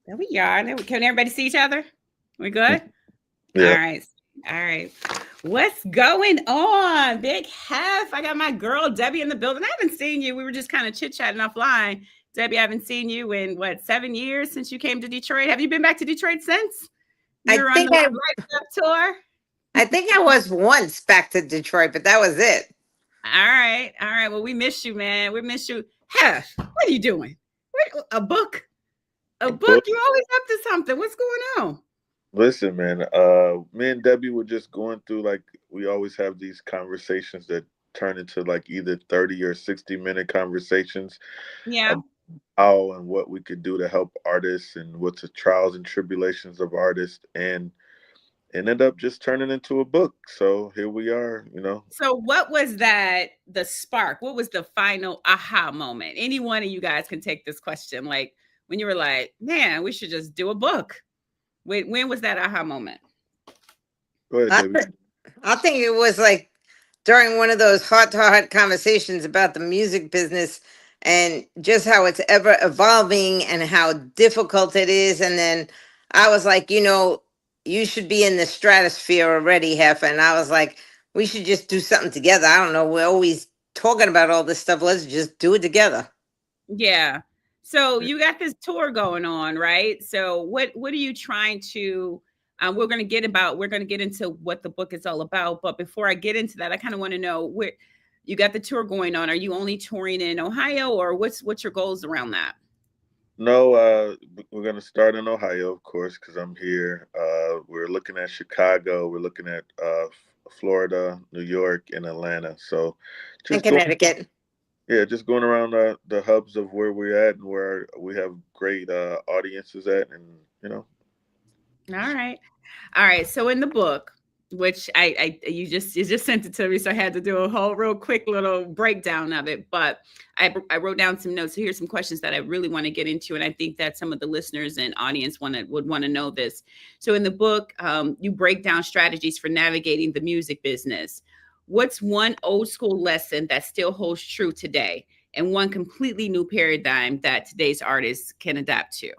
There we are. Can everybody see each other? We good? All Yeah. right. All right. What's going on? Big Heff. I got my girl Debbie in the building. I haven't seen you. We were just kind of chit-chatting offline. Debbie, I haven't seen you in what, 7 years since you came to Detroit. Have you been back to Detroit since? I You're on think the I Life Up tour. I think I was once back to Detroit, but that was it. All right. All right. Well, we miss you, man. We miss you. Heff, what are you doing? A book? A book? Well, You're always up to something. What's going on? listen, man. Me and Debbie were just going through, like, we always have these conversations that turn into like either 30 or 60 minute conversations Yeah. about how and what we could do to help artists and what's the trials and tribulations of artists, and ended up just turning into a book. So here we are. So what was that the spark? What was the final aha moment? Any one of you guys can take this question. Like when you were like, man, we should just do a book. When was that aha moment? Go ahead, I, Debbie. th- I think it was like during one of those heart to heart conversations about the music business and just how it's ever evolving and how difficult it is. And then I was like, you should be in the stratosphere already, Heff. And I was like, we should just do something together. I don't know. We're always talking about all this stuff. Let's just do it together. Yeah. So you got this tour going on, right? So what are you trying to we're going to get into what the book is all about, but before I get into that, I kind of want to know where you got the tour going on. Are you only touring in Ohio, or what's your goals around that? No, we're gonna start in Ohio, of course, because I'm here. We're looking at Chicago. We're looking at Florida, New York, and Atlanta. So, In just going, Connecticut. yeah, just going around the hubs of where we're at and where we have great audiences at, and you know, All right. All right. So in the book, which you just sent it to me, so I had to do a whole real quick little breakdown of it. But I wrote down some notes. So here's some questions that I really want to get into, and I think that some of the listeners and audience would want to know this. So in the book, you break down strategies for navigating the music business. What's one old school lesson that still holds true today, and one completely new paradigm that today's artists can adapt to?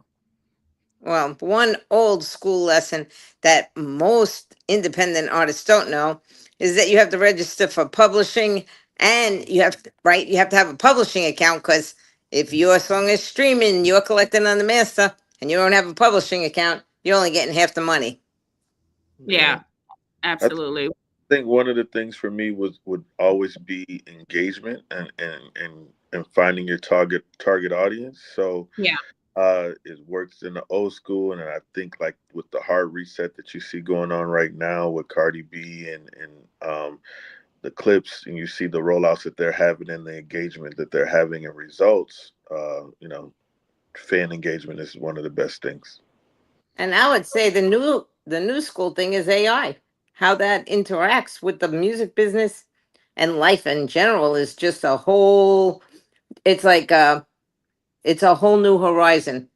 Well, one old school lesson that most independent artists don't know is that you have to register for publishing, and right, you have to have a publishing account, because if your song is streaming, you're collecting on the master and you don't have a publishing account, you're only getting half the money. yeah. Yeah, I absolutely. think one of the things for me would always be engagement and finding your target audience. So Yeah. it works in the old school, and I think like with the hard reset that you see going on right now with Cardi B and the clips, and you see the rollouts that they're having and the engagement that they're having and results. Fan engagement is one of the best things. And I would say the new school thing is AI. How that interacts with the music business and life in general is just a whole it's like it's a whole new horizon.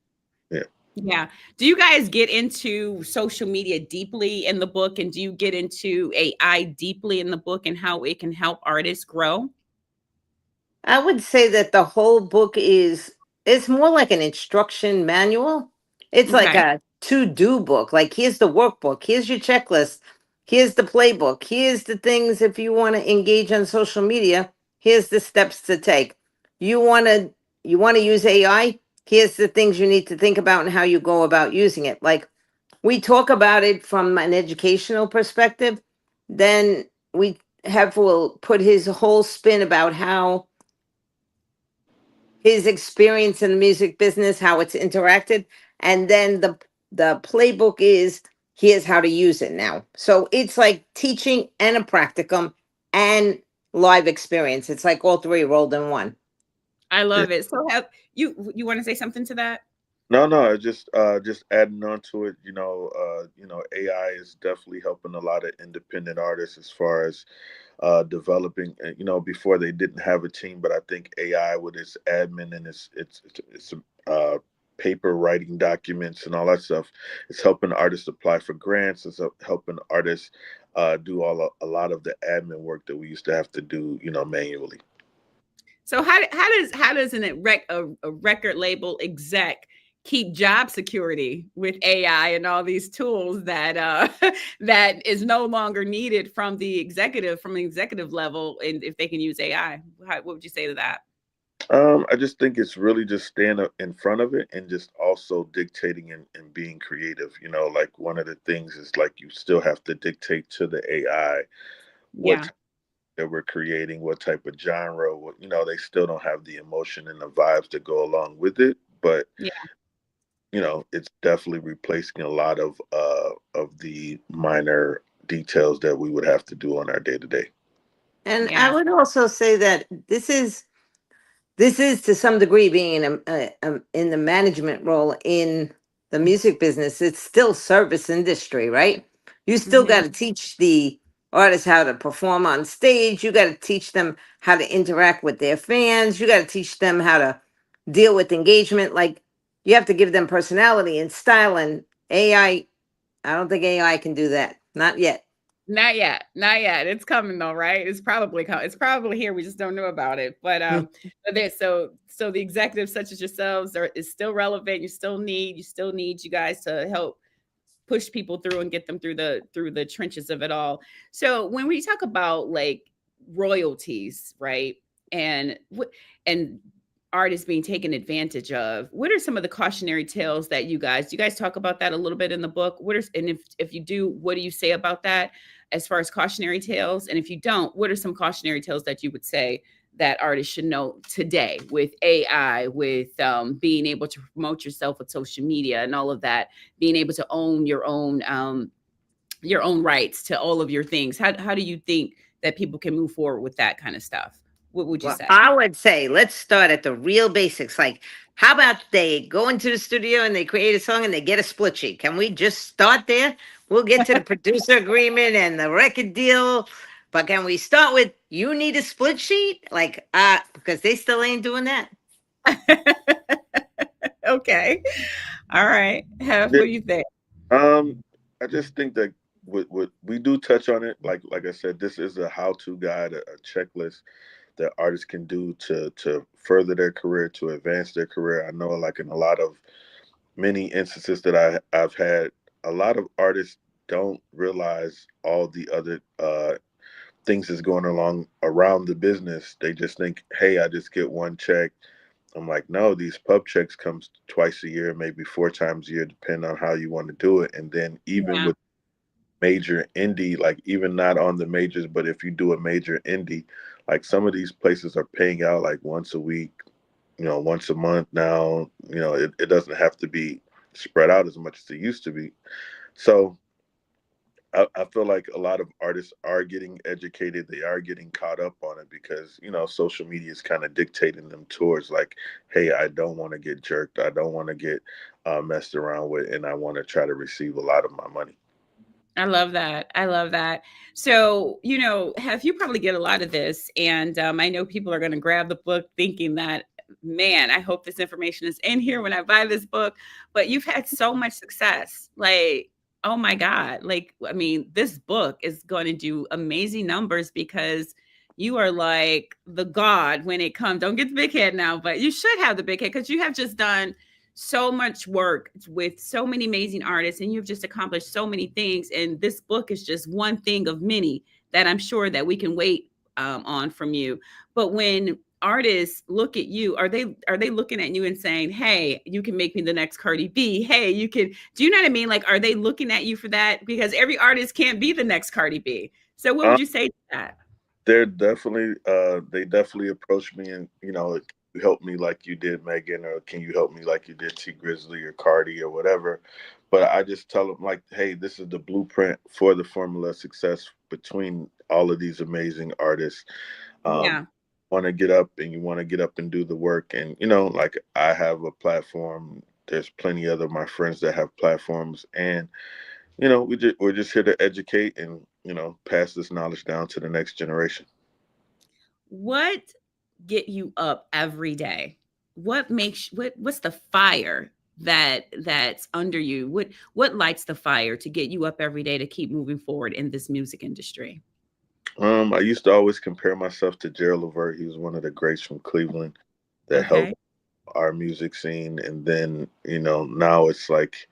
Yeah. Yeah. Do you guys get into social media deeply in the book? And do you get into AI deeply in the book and how it can help artists grow? I would say that the whole book is it's more like an instruction manual. It's like Okay. a to-do book. Like here's the workbook, here's your checklist, here's the playbook, here's the things if you want to engage on social media, here's the steps to take. You want to you want to use AI? Here's the things you need to think about and how you go about using it. Like we talk about it from an educational perspective, then we have will put his whole spin about how his experience in the music business, how it's interacted, and then the playbook is here's how to use it now. So it's like teaching and a practicum and live experience. It's like all three rolled in one. I Yeah. love it. So have you want to say something to that? No, no, just adding on to it. AI is definitely helping a lot of independent artists as far as developing. Before they didn't have a team, but I think AI with its admin and its uh, paper writing documents and all that stuff, it's helping artists apply for grants. It's helping artists do a lot of the admin work that we used to have to do, manually. So how does a record label exec keep job security with AI and all these tools that that is no longer needed from the executive level, and if they can use AI. What would you say to that? I just think it's really just staying up in front of it and just also dictating and being creative. You know, like one of the things is like you still have to dictate to the AI what Yeah. that we're creating, what type of genre. What, you know, they still don't have the emotion and the vibes that go along with it, but Yeah. you know, it's definitely replacing a lot of the minor details that we would have to do on our day to day. And I Yeah. would also say that this is to some degree being in the management role in the music business. It's still service industry, right? You still got Hmm. to teach the artists how to perform on stage. You got to teach them how to interact with their fans. You got to teach them how to deal with engagement. Like, you have to give them personality and style. And I don't think AI can do that. Not yet. Not yet. Not yet. It's coming though, right? It's probably coming. It's probably here. We just don't know about it. But there, so the executives such as yourselves are is still relevant. You still need you guys to help push people through and get them through the trenches of it all. So when we talk about like royalties, right? And and artists being taken advantage of, what are some of the cautionary tales that you guys talk about that a little bit in the book? What are, and if you do, what do you say about that as far as cautionary tales? And if you don't, what are some cautionary tales that you would say that artists should know today with AI, with being able to promote yourself with social media and all of that, being able to own your own rights to all of your things? How do you think that people can move forward with that kind of stuff? What would you Well, say? I would say let's start at the real basics. Like, how about they go into the studio and they create a song and they get a split sheet? Can we just start there? We'll get to the producer agreement and the record deal. But can we start with you need a split sheet? Like, because they still ain't doing that. Okay. All right. Heff, Yeah, what do you think? I just think that what we do touch on it, like I said, this is a how to guide, a checklist that artists can do to further their career, to advance their career. I know, like in a lot of many instances that I've had, a lot of artists don't realize all the other things that's going along around the business. They just think, hey, I just get one check. I'm like, no, these pub checks comes twice a year, maybe four times a year, depending on how you want to do it. And then even Yeah. with major indie, like even not on the majors, but if you do a major indie, like some of these places are paying out like once a week, you know, once a month now. You know, it doesn't have to be spread out as much as it used to be. So I feel like a lot of artists are getting educated. They are getting caught up on it because, you know, social media is kind of dictating them towards like, hey, I don't want to get jerked. I don't want to get messed around with, and I want to try to receive a lot of my money. I love that. I love that. So, Heff, you probably get a lot of this. And I know people are going to grab the book thinking that, man, I hope this information is in here when I buy this book. But you've had so much success. Like, oh my God. Like, I mean, this book is going to do amazing numbers because you are like the God when it comes. Don't get the big head now, but you should have the big head because you have just done so much work with so many amazing artists, and you've just accomplished so many things, and this book is just one thing of many that I'm sure that we can wait on from you. But when artists look at you, are they looking at you and saying, hey, you can make me the next Cardi B? Hey, you can, do you know what I mean? Like, are they looking at you for that? Because every artist can't be the next Cardi B. So what Um, would you say to that? they definitely approached me and, you know, can you help me like you did Megan, or can you help me like you did T Grizzly or Cardi or whatever. But I just tell them like, hey, this is the blueprint for the formula of success between all of these amazing artists. um, Yeah. Want to get up and you want to get up and do the work, and you know, like I have a platform, there's plenty other my friends that have platforms, and you know, we're just here to educate and, you know, pass this knowledge down to the next generation. What get you up every day? What makes what's the fire that's under you? What lights the fire to get you up every day to keep moving forward in this music industry? I used to always compare myself to Gerald Levert. He was one of the greats from Cleveland that held Okay. our music scene, and then now it's like,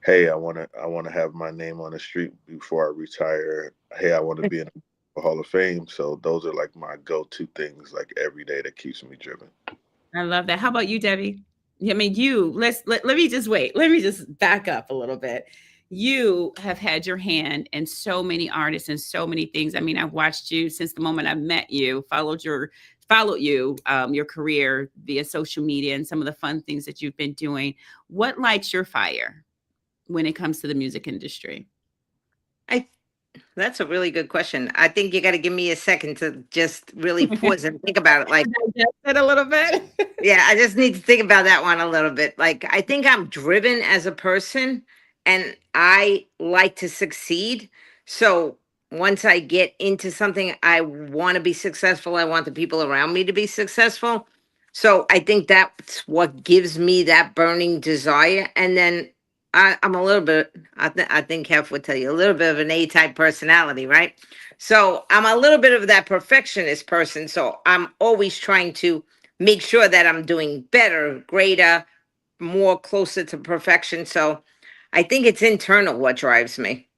hey, I want to have my name on the street before I retire. Hey, I want to be in the Hall of Fame. So those are like my go-to things, like every day, that keeps me driven. I love that. How about you, Debbie? I mean, let me just wait. Let me just back up a little bit. You have had your hand in so many artists and so many things. I mean, I've watched you since the moment I met you, followed you, your career via social media and some of the fun things that you've been doing. What lights your fire when it comes to the music industry? I That's a really good question. I think you got to give me a second to just really pause and think about it. Like, Digest it a little bit. yeah, I just need to think about that one a little bit. Like, I think I'm driven as a person and I like to succeed. So, once I get into something, I want to be successful. I want the people around me to be successful. So, I think that's what gives me that burning desire. And then I'm a little bit, I think Heff would tell you, a little bit of an A type personality, right? So, I'm a little bit of that perfectionist person. So, I'm always trying to make sure that I'm doing better, greater, more closer to perfection. So I think it's internal what drives me.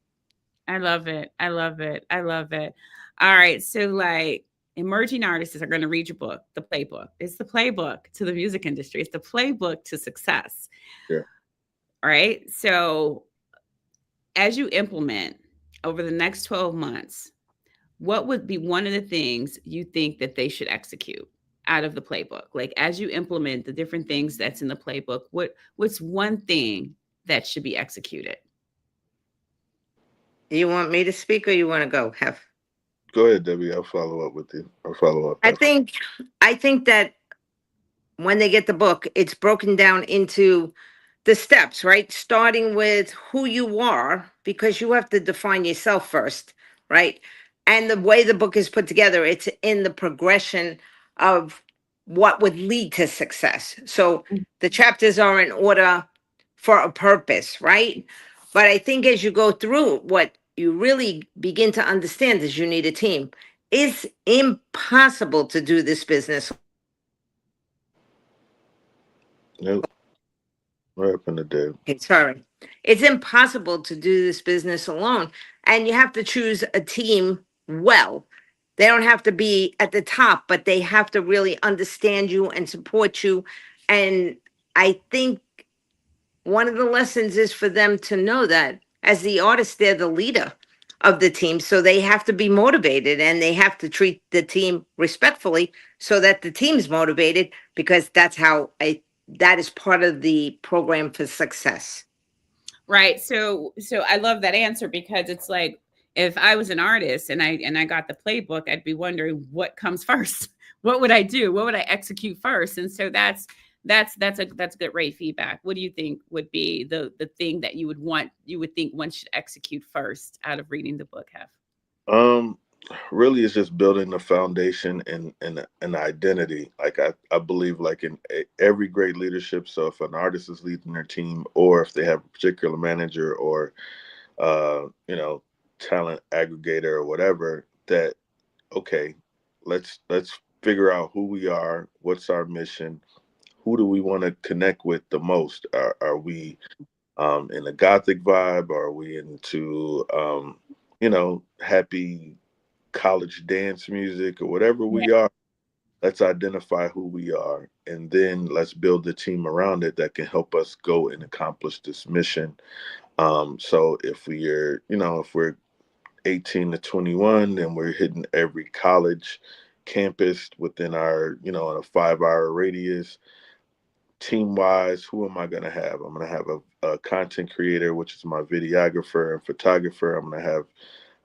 I love it. I love it. I love it. All right. So, like, emerging artists are going to read your book, the playbook. It's the playbook to the music industry, it's the playbook to success. Yeah. All right. So, as you implement over the next 12 months, what would be one of the things you think that they should execute out of the playbook? Like, as you implement the different things that's in the playbook, what's one thing that should be executed? You want me to speak or you want to go, Heff? Go ahead, Debbie. I'll follow up with you. I'll follow up I after. think I think that when they get the book, it's broken down into the steps, right? Starting with who you are, because you have to define yourself first, right? And the way the book is put together, it's in the progression of what would lead to success. So the chapters are in order for a purpose, right? But I think as you go through, what you really begin to understand is you need a team. It's impossible to do this business. Nope. What happened to Deb? Okay, sorry. It's impossible to do this business alone. And you have to choose a team well. They don't have to be at the top, but they have to really understand you and support you. And I think one of the lessons is for them to know that as the artist, they're the leader of the team. So they have to be motivated and they have to treat the team respectfully so that the team's motivated because that is part of the program for success. Right. So I love that answer because it's like if I was an artist and I got the playbook, I'd be wondering what comes first. What would I do? What would I execute first? And so that's good great feedback. What do you think would be the thing that you would think one should execute first out of reading the book, Have? Um, Really, it's just building the foundation and an identity. Like I believe, like in every great leadership. So if an artist is leading their team, or if they have a particular manager or uh, you know, talent aggregator or whatever, that okay, let's figure out who we are, what's our mission, who do we want to connect with the most? Are we in a gothic vibe? Are we into happy college dance music or whatever Yeah. we are? Let's identify who we are, and then let's build the team around it that can help us go and accomplish this mission. So if we're 18 to 21 and we're hitting every college campus within our, in a 5 hour radius, team wise, who am I going to have? I'm going to have a content creator, which is my videographer and photographer. I'm going to have,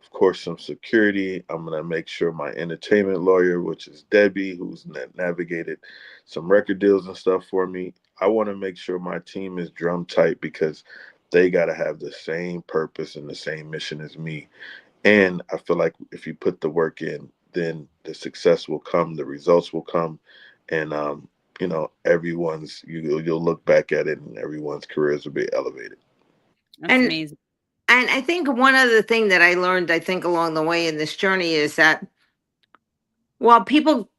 of course, some security. I'm going to make sure my entertainment lawyer, which is Debbie, who's navigated some record deals and stuff for me. I want to make sure my team is drum tight because they got to have the same purpose and the same mission as me. And I feel like if you put the work in, then the success will come, the results will come, and you'll look back at it, and everyone's careers will be elevated. That's And amazing. and I think one other thing that I learned, I think, along the way in this journey is that while people,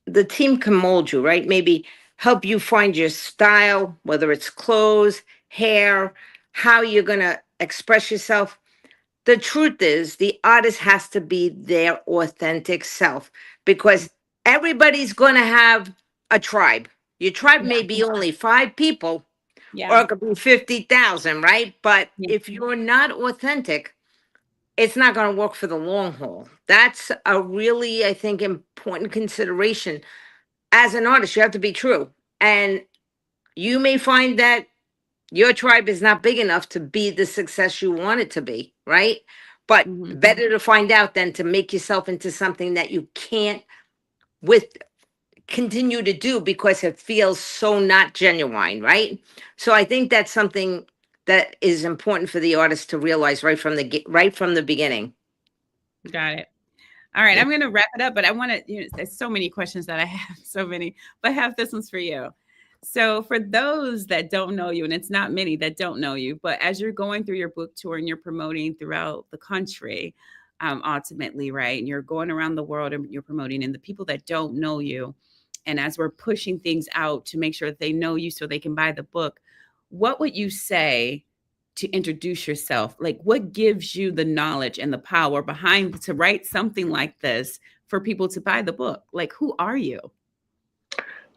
the team can mold you, right? Maybe help you find your style, whether it's clothes, hair, how you're going to express yourself. The truth is, the artist has to be their authentic self because everybody's going to have a tribe. Your tribe Yeah. may be only 5 people or Yeah. it could be 50,000, right? But Yeah. if you're not authentic, it's not going to work for the long haul. That's a really, I think, important consideration. As an artist, you have to be true. And you may find that your tribe is not big enough to be the success you want it to be, right? But Mhm. better to find out than to make yourself into something that you can't with continue to do because it feels so not genuine, right? So I think that's something that is important for the artist to realize right from the beginning. Got it. All right, Yeah. I'm going to wrap it up, but I want to, there's so many questions that I have, so many, but I have this one's for you. So, for those that don't know you, and it's not many that don't know you, but as you're going through your book tour and you're promoting throughout the country, ultimately, right? And you're going around the world and you're promoting, and the people that don't know you, and as we're pushing things out to make sure that they know you so they can buy the book, what would you say to introduce yourself? Like, what gives you the knowledge and the power behind to write something like this for people to buy the book? Like, who are you?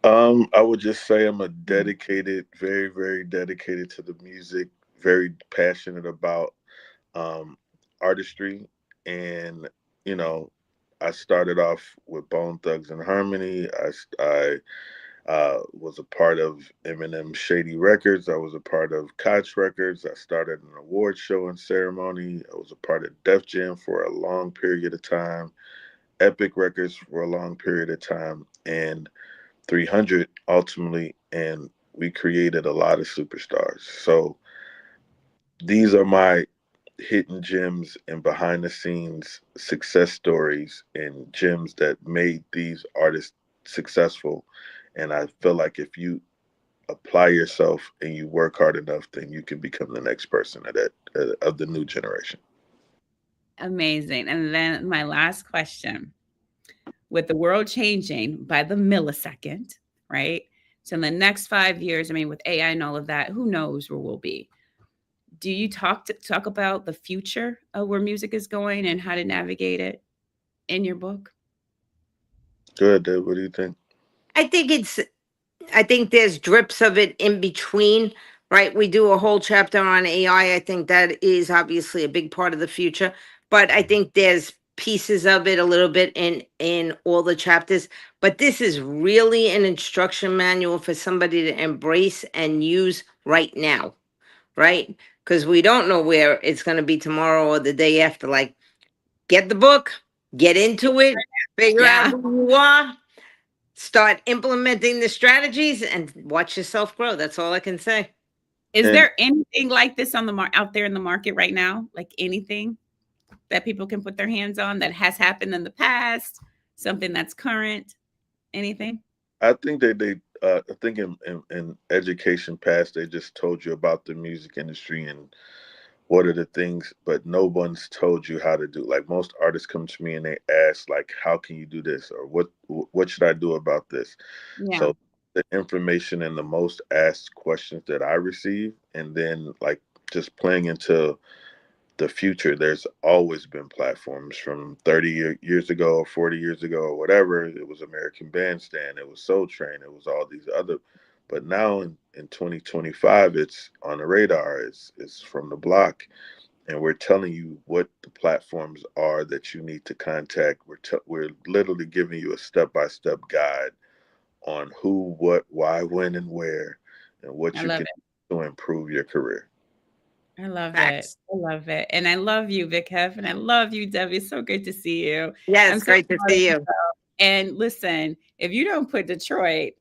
I would just say I'm a dedicated, very, very dedicated to the music, very passionate about um, artistry. And, you know, I started off with Bone Thugs and Harmony. I was a part of Eminem Shady Records. I was a part of Koch Records. I started an award show and ceremony. I was a part of Def Jam for a long period of time, Epic Records for a long period of time, and 300 ultimately. And we created a lot of superstars. So these are my hidden gems and behind the scenes success stories and gems that made these artists successful. And I feel like if you apply yourself and you work hard enough, then you can become the next person of the new generation. Amazing. And then my last question, with the world changing by the millisecond, right? So in the next 5 years, I mean, with AI and all of that, who knows where we'll be? Do you talk about the future of where music is going and how to navigate it in your book? Good, Dave. What do you think? I think it's I think there's drips of it in between, right? We do a whole chapter on AI. I think that is obviously a big part of the future, but I think there's pieces of it a little bit in all the chapters. But this is really an instruction manual for somebody to embrace and use right now, right? Because we don't know where it's going to be tomorrow or the day after. Like, get the book, get into it, figure out Yeah. who you are, start implementing the strategies and watch yourself grow. That's all I can say. Is And there anything like this on the out there in the market right now? Like anything that people can put their hands on that has happened in the past, something that's current, anything? I think I think in education past, they just told you about the music industry and what are the things, but no one's told you how to do. Like most artists come to me and they ask, like, how can you do this, or what should I do about this? Yeah. So the information and the most asked questions that I receive, and then like just playing into the future, there's always been platforms from 30 years ago or 40 years ago or whatever. It was American Bandstand, it was Soul Train, it was all these other. But now in 2025, it's on the radar. It's from the block, and we're telling you what the platforms are that you need to contact. We're literally giving you a step-by-step guide on who, what, why, when, and where, and what I you love can it. do to improve your career. I love it. Facts. I love it. And I love you, Vic Heff, and I love you, Debbie. It's so good to see you. Yeah, I'm it's so great to proud of see you. you. And listen, if you don't put Detroit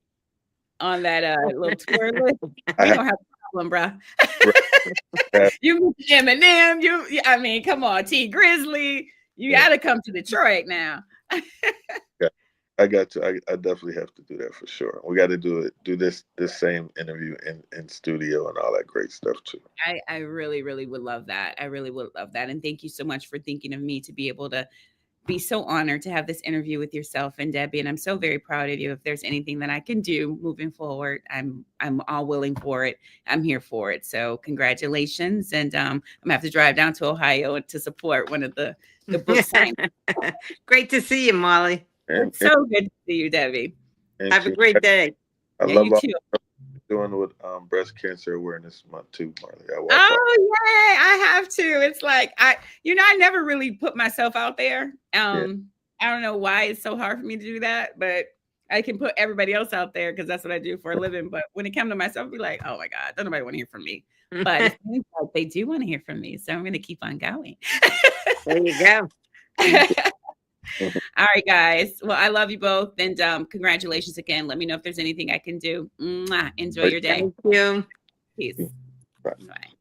on that little tour list, I we're have, gonna have a problem, bruh. I You Eminem, I mean, come on, T Grizzly. You have gotta come to Detroit now. Yeah, I got to. I definitely have to do that for sure. We got to do this same interview in studio and all that great stuff too. I really, really would love that. I really would love that. And thank you so much for thinking of me to be able to be so honored to have this interview with yourself and Debbie, and I'm so very proud of you. If there's anything that I can do moving forward, I'm all willing for it. I'm here for it. So congratulations, and I'm gonna have to drive down to Ohio to support one of the book signings. Great to see you, Marli. It's so good to see you, Debbie. Have a great day. I Yeah, love you all too. doing with Breast Cancer Awareness Month too, Marli. Oh yay! I have to. It's like I never really put myself out there. I don't know why it's so hard for me to do that, but I can put everybody else out there because that's what I do for a living. But when it comes to myself, I'll be like, oh my God, don't nobody want to hear from me. But it seems like they do want to hear from me, so I'm going to keep on going. There you go. All right, guys. Well, I love you both, and congratulations again. Let me know if there's anything I can do. Mwah. Enjoy your day. Thank you. Peace. Bye. Bye.